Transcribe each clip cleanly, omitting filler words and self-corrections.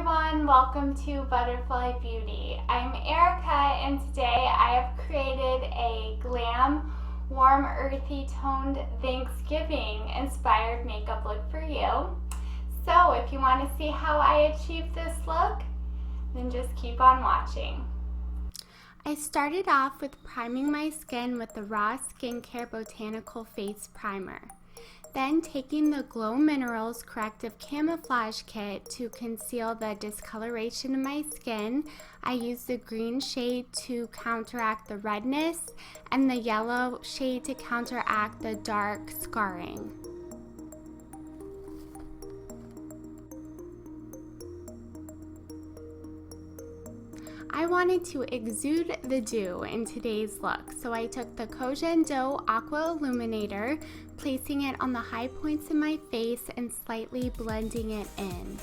everyone, welcome to Butterfly Beauty. I'm Erica and today I have created a glam, warm, earthy toned Thanksgiving inspired makeup look for you. So if you want to see how I achieved this look, then just keep on watching. I started off with priming my skin with the Raw Skincare Botanical Face Primer. Then taking the Glow Minerals Corrective Camouflage Kit to conceal the discoloration of my skin, I used the green shade to counteract the redness and the yellow shade to counteract the dark scarring. I wanted to exude the dew in today's look, so I took the Collagen Dough Aqua Illuminator, placing it on the high points of my face and slightly blending it in.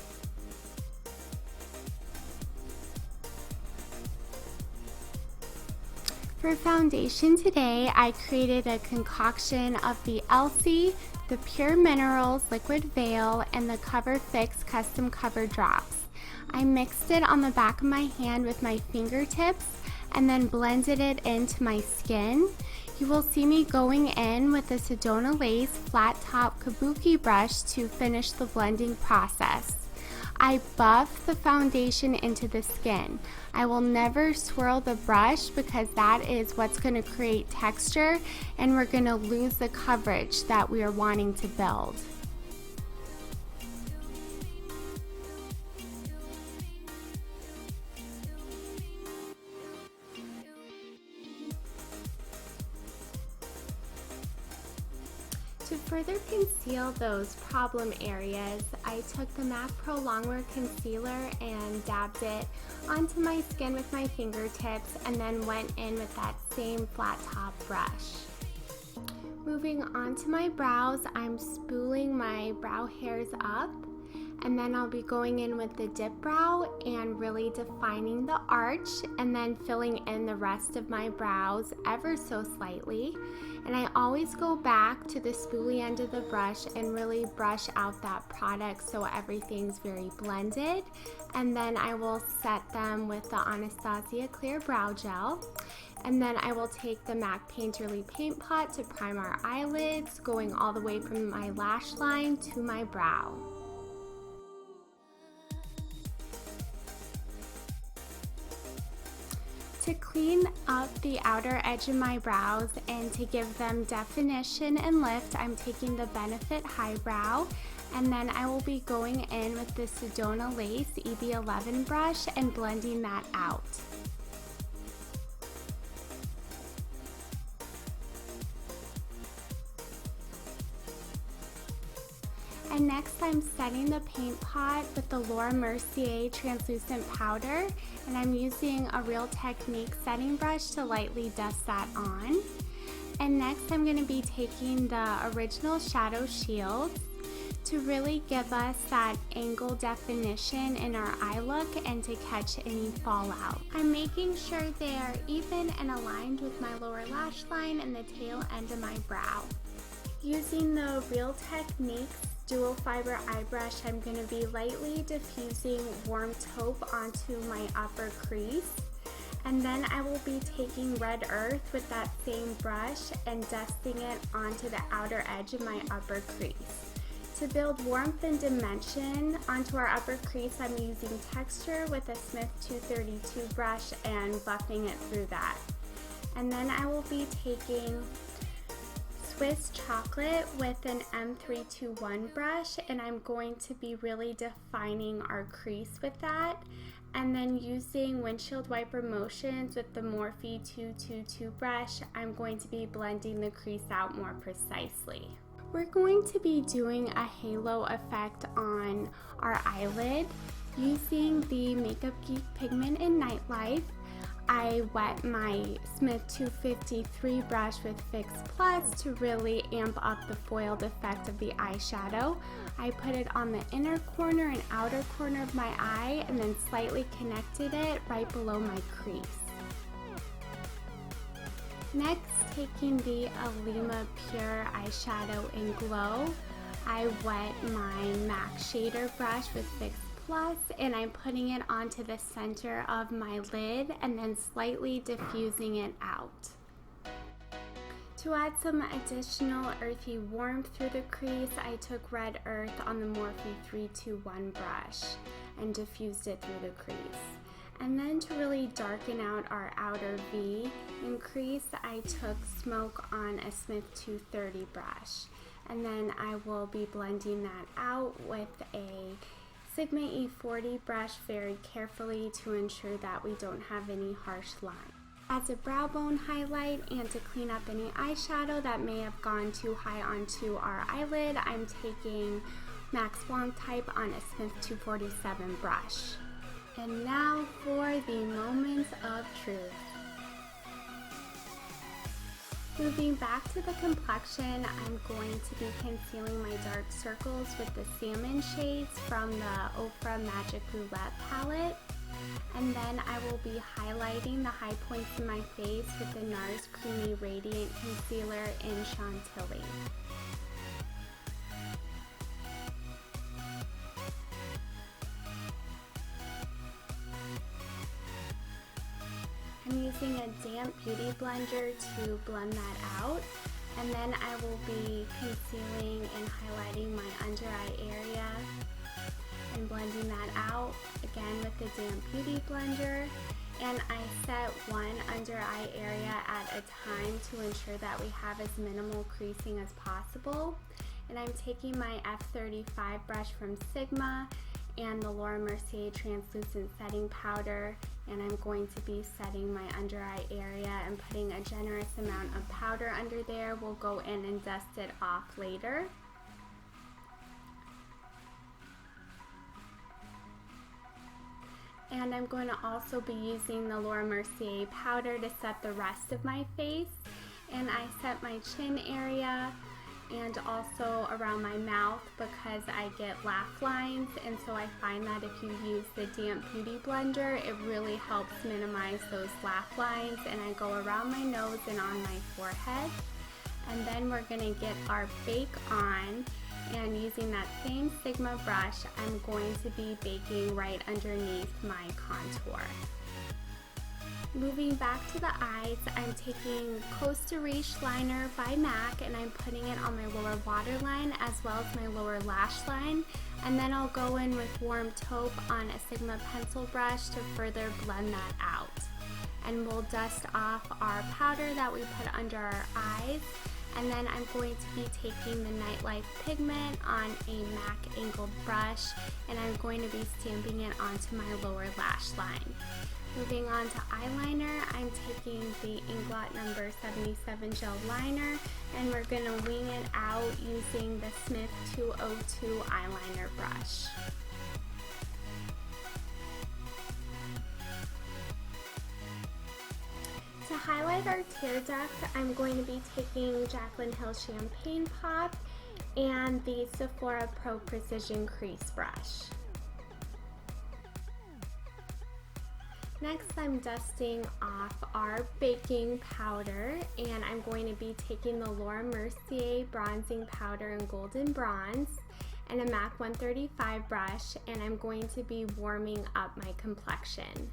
For foundation today, I created a concoction of the Elcie, the Pure Minerals Liquid Veil, and the Cover Fix Custom Cover Drops. I mixed it on the back of my hand with my fingertips and then blended it into my skin. You will see me going in with the Sedona Lace flat top kabuki brush to finish the blending process. I buff the foundation into the skin. I will never swirl the brush because that is what's going to create texture and we're going to lose the coverage that we are wanting to build. To further conceal those problem areas, I took the MAC Prolongwear Concealer and dabbed it onto my skin with my fingertips and then went in with that same flat top brush. Moving on to my brows, I'm spooling my brow hairs up and then I'll be going in with the dip brow and really defining the arch and then filling in the rest of my brows ever so slightly. And I always go back to the spoolie end of the brush and really brush out that product so everything's very blended. And then I will set them with the Anastasia Clear Brow Gel. And then I will take the MAC Painterly Paint Pot to prime our eyelids, going all the way from my lash line to my brow. To clean up the outer edge of my brows and to give them definition and lift, I'm taking the Benefit Highbrow and then I will be going in with the Sedona Lace EB11 brush and blending that out. And next I'm setting the paint pot with the Laura Mercier translucent powder and I'm using a Real Technique setting brush to lightly dust that on. And next I'm going to be taking the Original Shadow Shield to really give us that angle definition in our eye look and to catch any fallout. I'm making sure they are even and aligned with my lower lash line and the tail end of my brow. Using the Real Technique Dual Fiber Eye Brush, I'm going to be lightly diffusing warm taupe onto my upper crease. And then I will be taking Red Earth with that same brush and dusting it onto the outer edge of my upper crease. To build warmth and dimension onto our upper crease, I'm using Texture with a Smith 232 brush and buffing it through that. And then I will be taking Swiss Chocolate with an M321 brush and I'm going to be really defining our crease with that, and then using windshield wiper motions with the Morphe 222 brush, I'm going to be blending the crease out more precisely. We're going to be doing a halo effect on our eyelid using the Makeup Geek Pigment in Nightlife. I wet my Smith 253 brush with Fix Plus to really amp up the foiled effect of the eyeshadow. I put it on the inner corner and outer corner of my eye and then slightly connected it right below my crease. Next, taking the Alima Pure eyeshadow in Glow, I wet my MAC shader brush with Fix Plus, and I'm putting it onto the center of my lid and then slightly diffusing it out. To add some additional earthy warmth through the crease, I took Red Earth on the Morphe 321 brush and diffused it through the crease. And then to really darken out our outer V and crease, I took Smoke on a Smith 230 brush. And then I will be blending that out with a Sigma E40 brush very carefully to ensure that we don't have any harsh lines. As a brow bone highlight and to clean up any eyeshadow that may have gone too high onto our eyelid, I'm taking Max Blanc type on a Smith 247 brush. And now for the moments of truth. Moving back to the complexion, I'm going to be concealing my dark circles with the salmon shades from the Ofra Magic Roulette palette. And then I will be highlighting the high points in my face with the Nars Creamy Radiant Concealer in Chantilly. I'm using a damp beauty blender to blend that out, and then I will be concealing and highlighting my under eye area and blending that out again with the damp beauty blender. And I set one under eye area at a time to ensure that we have as minimal creasing as possible. And I'm taking my F35 brush from Sigma and the Laura Mercier translucent setting powder, and I'm going to be setting my under eye area and putting a generous amount of powder under there. We'll go in and dust it off later. And I'm going to also be using the Laura Mercier powder to set the rest of my face. And I set my chin area and also around my mouth because I get laugh lines, and so I find that if you use the damp beauty blender, it really helps minimize those laugh lines. And I go around my nose and on my forehead. And then we're going to get our bake on, and using that same Sigma brush, I'm going to be baking right underneath my contour. Moving back to the eyes, I'm taking Costa Riche Liner by MAC and I'm putting it on my lower waterline as well as my lower lash line. And then I'll go in with Warm Taupe on a Sigma pencil brush to further blend that out. And we'll dust off our powder that we put under our eyes. And then I'm going to be taking the Nightlife Pigment on a MAC angled brush, and I'm going to be stamping it onto my lower lash line. Moving on to eyeliner, I'm taking the Inglot number 77 Gel Liner, and we're going to wing it out using the Smith 202 eyeliner brush. To highlight our tear duct, I'm going to be taking Jaclyn Hill Champagne Pop and the Sephora Pro Precision Crease Brush. Next, I'm dusting off our baking powder, and I'm going to be taking the Laura Mercier Bronzing Powder in Golden Bronze and a MAC 135 brush, and I'm going to be warming up my complexion.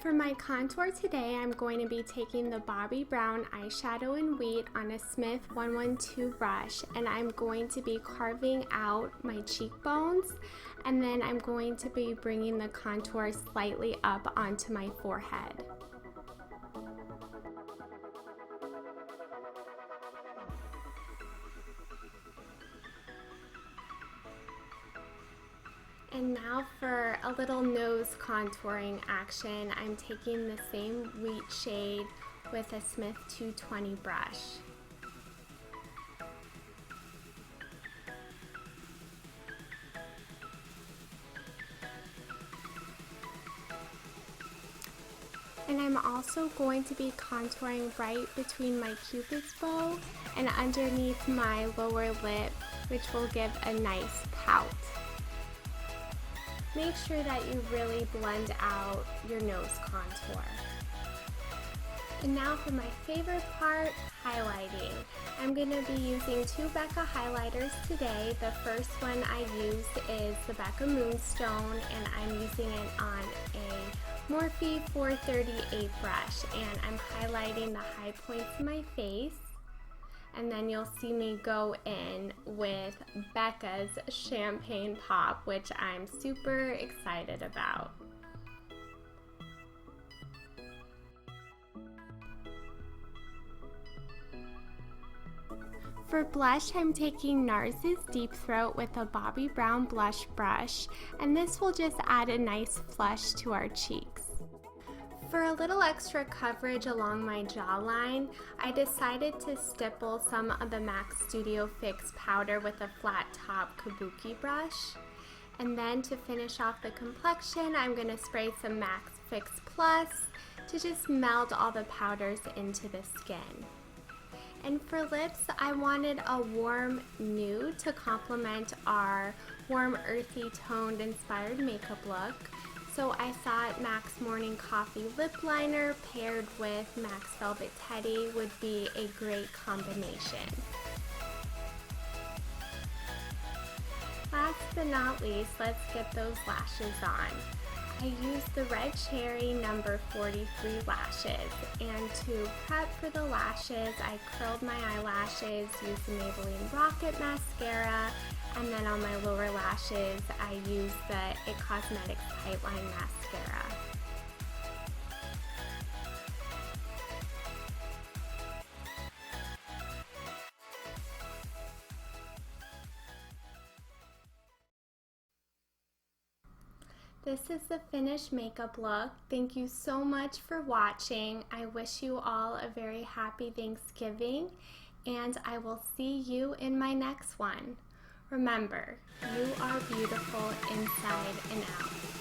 For my contour today, I'm going to be taking the Bobbi Brown Eyeshadow in Wheat on a Smith 112 brush, and I'm going to be carving out my cheekbones, and then I'm going to be bringing the contour slightly up onto my forehead. And now for a little nose contouring action, I'm taking the same wheat shade with a Smith 220 brush. And I'm also going to be contouring right between my Cupid's bow and underneath my lower lip, which will give a nice pout. make sure that you really blend out your nose contour. And now for my favorite part, highlighting. I'm going to be using two Becca highlighters today. The first one I used is the Becca Moonstone, and I'm using it on a Morphe 438 brush, and I'm highlighting the high points of my face. And then you'll see me go in with Becca's Champagne Pop, which I'm super excited about. For blush, I'm taking Nars's Deep Throat with a Bobbi Brown blush brush, and this will just add a nice flush to our cheeks. For a little extra coverage along my jawline, I decided to stipple some of the MAC Studio Fix powder with a flat top kabuki brush. And then to finish off the complexion, I'm going to spray some MAC Fix Plus to just meld all the powders into the skin. And for lips, I wanted a warm nude to complement our warm earthy toned inspired makeup look. So I thought MAC's Morning Coffee Lip Liner paired with MAC's Velvet Teddy would be a great combination. Last but not least, let's get those lashes on. I used the Red Cherry number 43 lashes, and to prep for the lashes, I curled my eyelashes, used the Maybelline Rocket Mascara, and then on my lower lashes, I used the It Cosmetics Tightline Mascara. This is the finished makeup look. Thank you so much for watching. I wish you all a very happy Thanksgiving, and I will see you in my next one. Remember, you are beautiful inside and out.